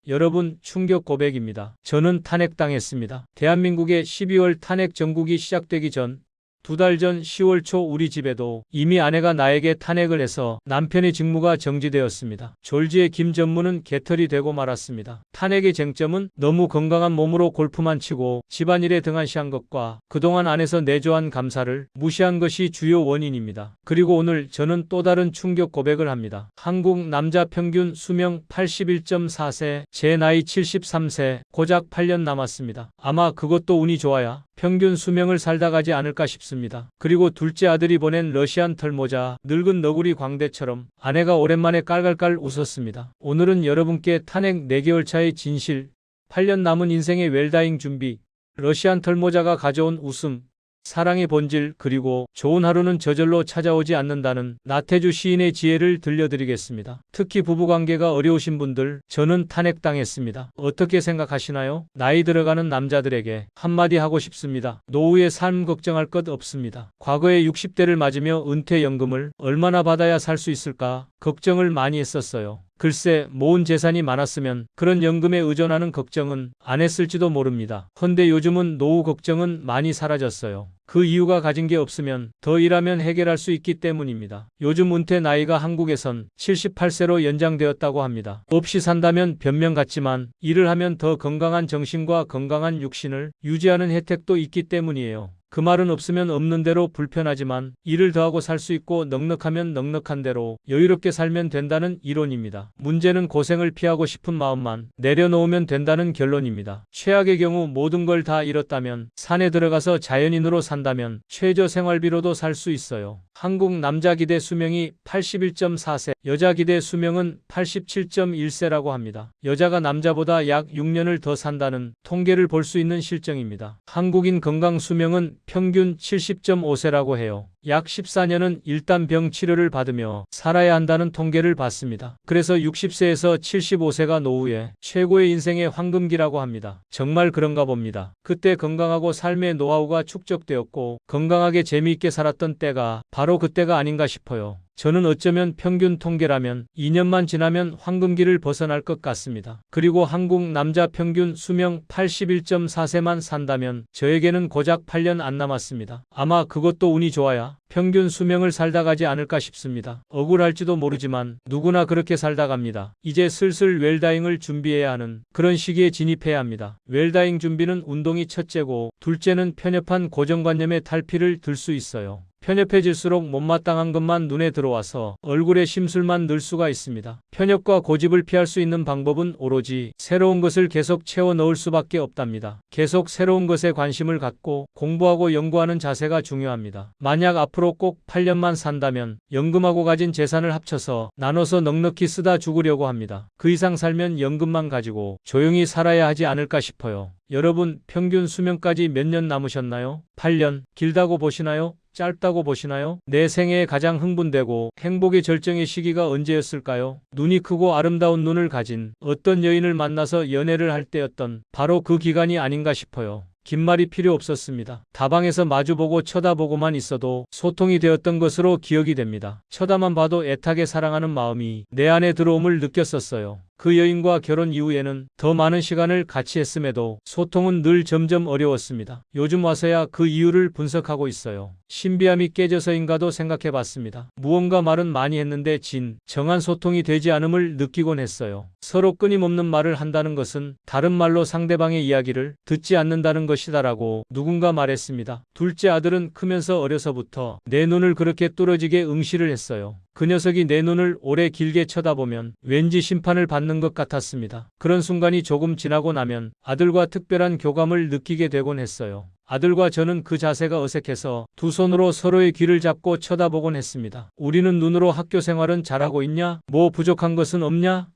여러분, 충격 고백입니다. 저는 탄핵당했습니다. 대한민국의 12월 탄핵 정국이 시작되기 전 2달 전 10월 초 우리 집에도 이미 아내가 나에게 탄핵을 해서 남편의 직무가 정지되었습니다. 졸지에 김 전무는 개털이 되고 말았습니다. 탄핵의 쟁점은 너무 건강한 몸으로 골프만 치고 집안일에 등한시한 것과 그동안 안에서 내조한 감사를 무시한 것이 주요 원인입니다. 그리고 오늘 저는 또 다른 충격 고백을 합니다. 한국 남자 평균 수명 81.4세, 제 나이 73세, 고작 8년 남았습니다. 아마 그것도 운이 좋아야 평균 수명을 살다 가지 않을까 싶습니다. 그리고 둘째 아들이 보낸 러시안 털모자, 늙은 너구리 광대처럼 아내가 오랜만에 깔깔깔 웃었습니다. 오늘은 여러분께 탄핵 4개월 차의 진실, 8년 남은 인생의 웰다잉 준비, 러시안 털모자가 가져온 웃음, 사랑의 본질, 그리고 좋은 하루는 저절로 찾아오지 않는다는 나태주 시인의 지혜를 들려드리겠습니다. 특히 부부관계가 어려우신 분들, 저는 탄핵당했습니다. 어떻게 생각하시나요? 나이 들어가는 남자들에게 한마디 하고 싶습니다. 노후의 삶 걱정할 것 없습니다. 과거에 60대를 맞으며 은퇴연금을 얼마나 받아야 살 수 있을까 걱정을 많이 했었어요. 글쎄, 모은 재산이 많았으면 그런 연금에 의존하는 걱정은 안 했을지도 모릅니다. 헌데 요즘은 노후 걱정은 많이 사라졌어요. 그 이유가 가진 게 없으면 더 일하면 해결할 수 있기 때문입니다. 요즘 은퇴 나이가 한국에선 78세로 연장되었다고 합니다. 없이 산다면 변명 같지만 일을 하면 더 건강한 정신과 건강한 육신을 유지하는 혜택도 있기 때문이에요. 그 말은 없으면 없는 대로 불편하지만 일을 더하고 살 수 있고 넉넉하면 넉넉한 대로 여유롭게 살면 된다는 이론입니다. 문제는 고생을 피하고 싶은 마음만 내려놓으면 된다는 결론입니다. 최악의 경우 모든 걸 다 잃었다면 산에 들어가서 자연인으로 산다면 최저 생활비로도 살 수 있어요. 한국 남자 기대 수명이 81.4세, 여자 기대 수명은 87.1세라고 합니다. 여자가 남자보다 약 6년을 더 산다는 통계를 볼 수 있는 실정입니다. 한국인 건강 수명은 평균 70.5세라고 해요. 약 14년은 일단병 치료를 받으며 살아야 한다는 통계를 봤습니다. 그래서 60세에서 75세가 노후의 최고의 인생의 황금기라고 합니다. 정말 그런가 봅니다. 그때 건강하고 삶의 노하우가 축적되었고 건강하게 재미있게 살았던 때가 바로 그때가 아닌가 싶어요. 저는 어쩌면 평균 통계라면 2년만 지나면 황금기를 벗어날 것 같습니다. 그리고 한국 남자 평균 수명 81.4세만 산다면 저에게는 고작 8년 안 남았습니다. 아마 그것도 운이 좋아야 평균 수명을 살다 가지 않을까 싶습니다. 억울할지도 모르지만 누구나 그렇게 살다 갑니다. 이제 슬슬 웰다잉을 준비해야 하는 그런 시기에 진입해야 합니다. 웰다잉 준비는 운동이 첫째고 둘째는 편협한 고정관념의 탈피를 들 수 있어요. 편협해질수록 못마땅한 것만 눈에 들어와서 얼굴에 심술만 늘 수가 있습니다. 편협과 고집을 피할 수 있는 방법은 오로지 새로운 것을 계속 채워 넣을 수밖에 없답니다. 계속 새로운 것에 관심을 갖고 공부하고 연구하는 자세가 중요합니다. 만약 앞으로 꼭 8년만 산다면 연금하고 가진 재산을 합쳐서 나눠서 넉넉히 쓰다 죽으려고 합니다. 그 이상 살면 연금만 가지고 조용히 살아야 하지 않을까 싶어요. 여러분, 평균 수명까지 몇 년 남으셨나요? 8년? 길다고 보시나요? 짧다고 보시나요? 내 생애에 가장 흥분되고 행복의 절정의 시기가 언제였을까요? 눈이 크고 아름다운 눈을 가진 어떤 여인을 만나서 연애를 할 때였던 바로 그 기간이 아닌가 싶어요. 긴 말이 필요 없었습니다. 다방에서 마주보고 쳐다보고만 있어도 소통이 되었던 것으로 기억이 됩니다. 쳐다만 봐도 애타게 사랑하는 마음이 내 안에 들어옴을 느꼈었어요. 그 여인과 결혼 이후에는 더 많은 시간을 같이 했음에도 소통은 늘 점점 어려웠습니다. 요즘 와서야 그 이유를 분석하고 있어요. 신비함이 깨져서인가도 생각해봤습니다. 무언가 말은 많이 했는데 정한 소통이 되지 않음을 느끼곤 했어요. 서로 끊임없는 말을 한다는 것은 다른 말로 상대방의 이야기를 듣지 않는다는 것이다라고 누군가 말했습니다. 둘째 아들은 크면서 어려서부터 내 눈을 그렇게 뚫어지게 응시를 했어요. 그 녀석이 내 눈을 오래 길게 쳐다보면 왠지 심판을 받는 것 같았습니다. 그런 순간이 조금 지나고 나면 아들과 특별한 교감을 느끼게 되곤 했어요. 아들과 저는 그 자세가 어색해서 두 손으로 서로의 귀를 잡고 쳐다보곤 했습니다. 우리는 눈으로 학교 생활은 잘하고 있냐? 뭐 부족한 것은 없냐?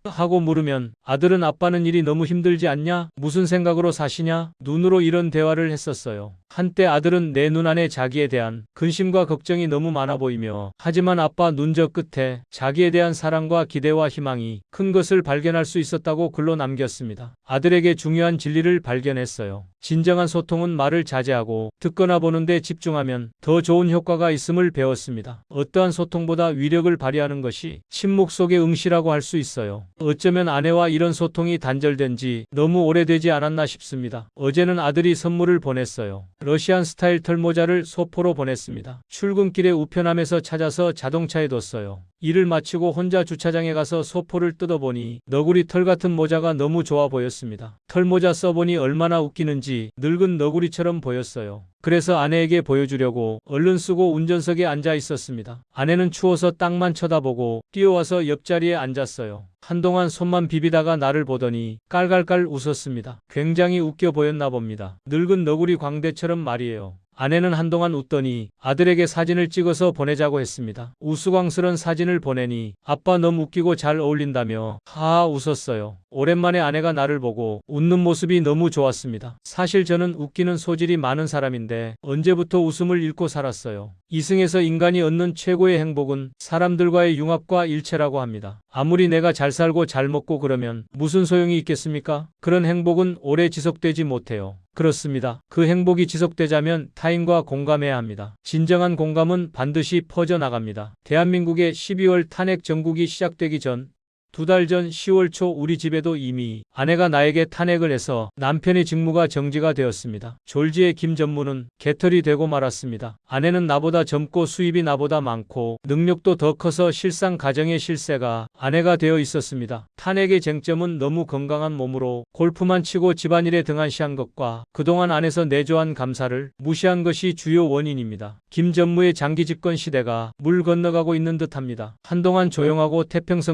하고 물으면 아들은 아빠는 일이 너무 힘들지 않냐? 무슨 생각으로 사시냐? 눈으로 이런 대화를 했었어요. 한때 아들은 내 눈 안에 자기에 대한 근심과 걱정이 너무 많아 보이며 하지만 아빠 눈저 끝에 자기에 대한 사랑과 기대와 희망이 큰 것을 발견할 수 있었다고 글로 남겼습니다. 아들에게 중요한 진리를 발견했어요. 진정한 소통은 말을 자제하고 듣거나 보는데 집중하면 더 좋은 효과가 있음을 배웠습니다. 어떠한 소통보다 위력을 발휘하는 것이 침묵 속의 응시라고 할 수 있어요. 어쩌면 아내와 이런 소통이 단절된 지 너무 오래되지 않았나 싶습니다. 어제는 아들이 선물을 보냈어요. 러시안 스타일 털모자를 소포로 보냈습니다. 출근길에 우편함에서 찾아서 자동차에 뒀어요. 일을 마치고 혼자 주차장에 가서 소포를 뜯어보니 너구리 털 같은 모자가 너무 좋아 보였습니다. 털모자 써보니 얼마나 웃기는지 늙은 너구리처럼 보였어요. 그래서 아내에게 보여주려고 얼른 쓰고 운전석에 앉아 있었습니다. 아내는 추워서 땅만 쳐다보고 뛰어와서 옆자리에 앉았어요. 한동안 손만 비비다가 나를 보더니 깔깔깔 웃었습니다. 굉장히 웃겨 보였나 봅니다. 늙은 너구리 광대처럼 말이에요. 아내는 한동안 웃더니 아들에게 사진을 찍어서 보내자고 했습니다. 우스꽝스런 사진을 보내니 아빠 너무 웃기고 잘 어울린다며 하하 웃었어요. 오랜만에 아내가 나를 보고 웃는 모습이 너무 좋았습니다. 사실 저는 웃기는 소질이 많은 사람인데 언제부터 웃음을 잃고 살았어요. 이승에서 인간이 얻는 최고의 행복은 사람들과의 융합과 일체라고 합니다. 아무리 내가 잘 살고 잘 먹고 그러면 무슨 소용이 있겠습니까? 그런 행복은 오래 지속되지 못해요. 그렇습니다. 그 행복이 지속되자면 타인과 공감해야 합니다. 진정한 공감은 반드시 퍼져나갑니다. 대한민국의 12월 탄핵 정국이 시작되기 전 2달 전 10월 초 우리 집에도 이미 아내가 나에게 탄핵을 해서 남편의 직무가 정지가 되었습니다. 졸지의 김 전무는 개털이 되고 말았습니다. 아내는 나보다 젊고 수입이 나보다 많고 능력도 더 커서 실상 가정의 실세가 아내가 되어 있었습니다. 탄핵의 쟁점은 너무 건강한 몸으로 골프만 치고 집안일에 등한시한 것과 그동안 안에서 내조한 감사를 무시한 것이 주요 원인입니다. 김 전무의 장기 집권 시대가 물 건너가고 있는 듯합니다. 한동안 조용하고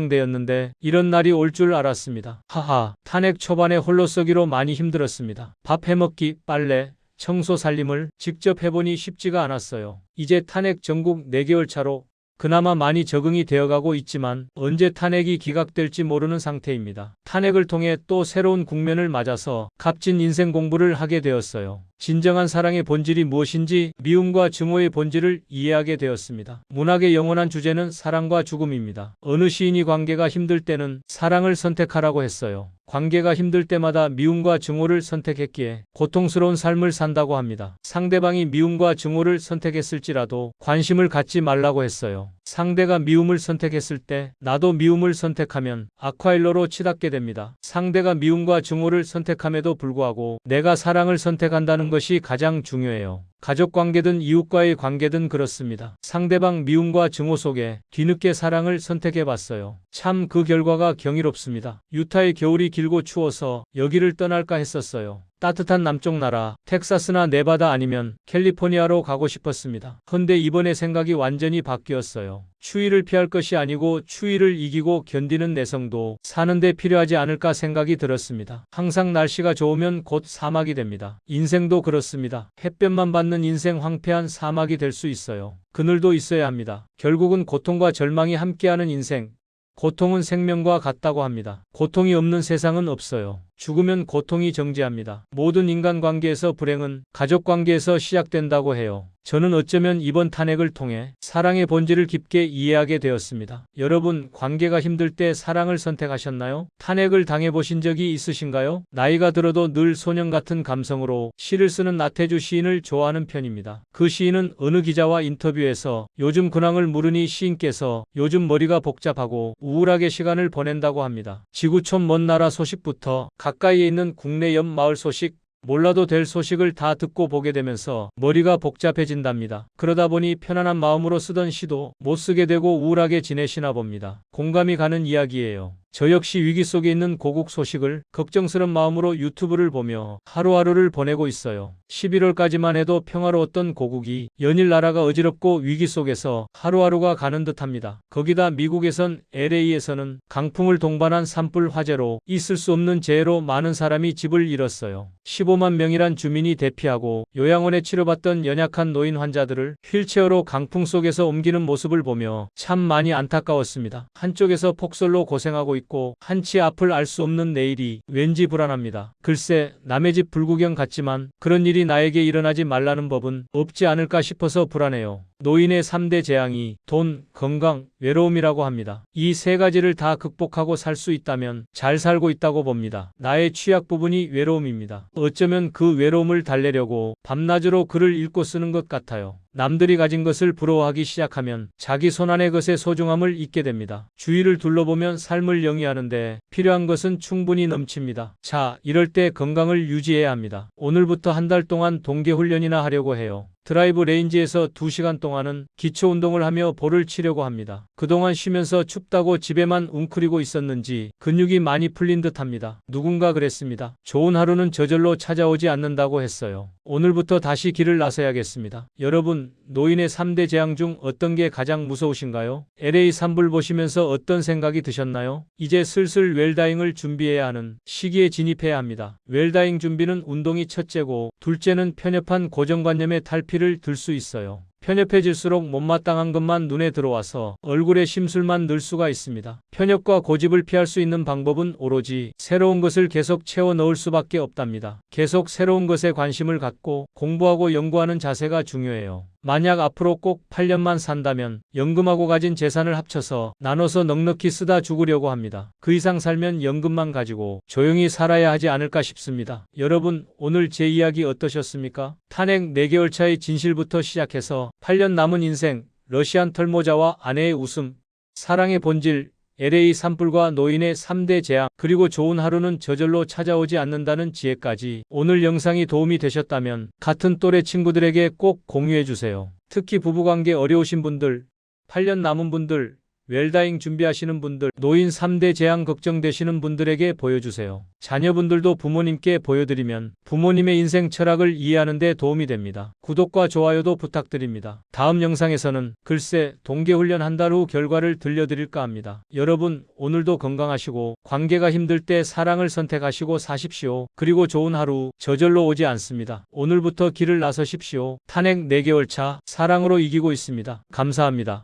태평성대였는데 이런 날이 올 줄 알았습니다. 하하, 탄핵 초반에 홀로 서기로 많이 힘들었습니다. 밥 해먹기, 빨래, 청소 살림을 직접 해보니 쉽지가 않았어요. 이제 탄핵 전국 4개월 차로 그나마 많이 적응이 되어가고 있지만 언제 탄핵이 기각될지 모르는 상태입니다. 탄핵을 통해 또 새로운 국면을 맞아서 값진 인생 공부를 하게 되었어요. 진정한 사랑의 본질이 무엇인지 미움과 증오의 본질을 이해하게 되었습니다. 문학의 영원한 주제는 사랑과 죽음입니다. 어느 시인이 관계가 힘들 때는 사랑을 선택하라고 했어요. 관계가 힘들 때마다 미움과 증오를 선택했기에 고통스러운 삶을 산다고 합니다. 상대방이 미움과 증오를 선택했을지라도 관심을 갖지 말라고 했어요. 상대가 미움을 선택했을 때 나도 미움을 선택하면 악화일로로 치닫게 됩니다. 상대가 미움과 증오를 선택함에도 불구하고 내가 사랑을 선택한다는 것이 가장 중요해요. 가족관계든 이웃과의 관계든 그렇습니다. 상대방 미움과 증오 속에 뒤늦게 사랑을 선택해봤어요. 참 그 결과가 경이롭습니다. 유타의 겨울이 길고 추워서 여기를 떠날까 했었어요. 따뜻한 남쪽 나라, 텍사스나 네바다 아니면 캘리포니아로 가고 싶었습니다. 헌데 이번에 생각이 완전히 바뀌었어요. 추위를 피할 것이 아니고 추위를 이기고 견디는 내성도 사는데 필요하지 않을까 생각이 들었습니다. 항상 날씨가 좋으면 곧 사막이 됩니다. 인생도 그렇습니다. 햇볕만 받는 인생 황폐한 사막이 될 수 있어요. 그늘도 있어야 합니다. 결국은 고통과 절망이 함께하는 인생. 고통은 생명과 같다고 합니다. 고통이 없는 세상은 없어요. 죽으면 고통이 정지합니다. 모든 인간관계에서 불행은 가족관계에서 시작된다고 해요. 저는 어쩌면 이번 탄핵을 통해 사랑의 본질을 깊게 이해하게 되었습니다. 여러분, 관계가 힘들 때 사랑을 선택하셨나요? 탄핵을 당해보신 적이 있으신가요? 나이가 들어도 늘 소년 같은 감성으로 시를 쓰는 나태주 시인을 좋아하는 편입니다. 그 시인은 어느 기자와 인터뷰에서 요즘 근황을 물으니 시인께서 요즘 머리가 복잡하고 우울하게 시간을 보낸다고 합니다. 지구촌 먼 나라 소식부터 가까이에 있는 국내 옆 마을 소식, 몰라도 될 소식을 다 듣고 보게 되면서 머리가 복잡해진답니다. 그러다 보니 편안한 마음으로 쓰던 시도 못 쓰게 되고 우울하게 지내시나 봅니다. 공감이 가는 이야기예요. 저 역시 위기 속에 있는 고국 소식을 걱정스런 마음으로 유튜브를 보며 하루하루를 보내고 있어요. 11월까지만 해도 평화로웠던 고국이 연일 나라가 어지럽고 위기 속에서 하루하루가 가는 듯합니다. 거기다 미국에선 LA에서는 강풍을 동반한 산불 화재로 있을 수 없는 재해로 많은 사람이 집을 잃었어요. 15만 명이란 주민이 대피하고 요양원에 치료받던 연약한 노인 환자들을 휠체어로 강풍 속에서 옮기는 모습을 보며 참 많이 안타까웠습니다. 한쪽에서 폭설로 고생하고 있고 한치 앞을 알 수 없는 내일이 왠지 불안합니다. 글쎄, 남의 집 불구경 같지만 그런 일이 나에게 일어나지 말라는 법은 없지 않을까 싶어서 불안해요. 노인의 3대 재앙이 돈, 건강, 외로움이라고 합니다. 이 세 가지를 다 극복하고 살 수 있다면 잘 살고 있다고 봅니다. 나의 취약 부분이 외로움입니다. 어쩌면 그 외로움을 달래려고 밤낮으로 글을 읽고 쓰는 것 같아요. 남들이 가진 것을 부러워하기 시작하면 자기 손안의 것의 소중함을 잊게 됩니다. 주위를 둘러보면 삶을 영위하는데 필요한 것은 충분히 넘칩니다. 자, 이럴 때 건강을 유지해야 합니다. 오늘부터 한 달 동안 동계 훈련이나 하려고 해요. 드라이브 레인지에서 2시간 동안은 기초 운동을 하며 볼을 치려고 합니다. 그동안 쉬면서 춥다고 집에만 웅크리고 있었는지 근육이 많이 풀린 듯합니다. 누군가 그랬습니다. 좋은 하루는 저절로 찾아오지 않는다고 했어요. 오늘부터 다시 길을 나서야겠습니다. 여러분, 노인의 3대 재앙 중 어떤 게 가장 무서우신가요? LA 산불 보시면서 어떤 생각이 드셨나요? 이제 슬슬 웰다잉을 준비해야 하는 시기에 진입해야 합니다. 웰다잉 준비는 운동이 첫째고, 둘째는 편협한 고정관념의 탈피를 들 수 있어요. 편협해질수록 못마땅한 것만 눈에 들어와서 얼굴에 심술만 늘 수가 있습니다. 편협과 고집을 피할 수 있는 방법은 오로지 새로운 것을 계속 채워 넣을 수밖에 없답니다. 계속 새로운 것에 관심을 갖고 공부하고 연구하는 자세가 중요해요. 만약 앞으로 꼭 8년만 산다면 연금하고 가진 재산을 합쳐서 나눠서 넉넉히 쓰다 죽으려고 합니다. 그 이상 살면 연금만 가지고 조용히 살아야 하지 않을까 싶습니다. 여러분, 오늘 제 이야기 어떠셨습니까? 탄핵 4개월 차의 진실부터 시작해서 8년 남은 인생, 러시안 털모자와 아내의 웃음, 사랑의 본질, LA 산불과 노인의 3대 재앙, 그리고 좋은 하루는 저절로 찾아오지 않는다는 지혜까지 오늘 영상이 도움이 되셨다면 같은 또래 친구들에게 꼭 공유해주세요. 특히 부부관계 어려우신 분들, 8년 남은 분들, 웰다잉 준비하시는 분들, 노인 3대 재앙 걱정되시는 분들에게 보여주세요. 자녀분들도 부모님께 보여드리면 부모님의 인생 철학을 이해하는 데 도움이 됩니다. 구독과 좋아요도 부탁드립니다. 다음 영상에서는 글쎄 동계훈련 한 달 후 결과를 들려드릴까 합니다. 여러분, 오늘도 건강하시고 관계가 힘들 때 사랑을 선택하시고 사십시오. 그리고 좋은 하루 저절로 오지 않습니다. 오늘부터 길을 나서십시오. 탄핵 4개월 차 사랑으로 이기고 있습니다. 감사합니다.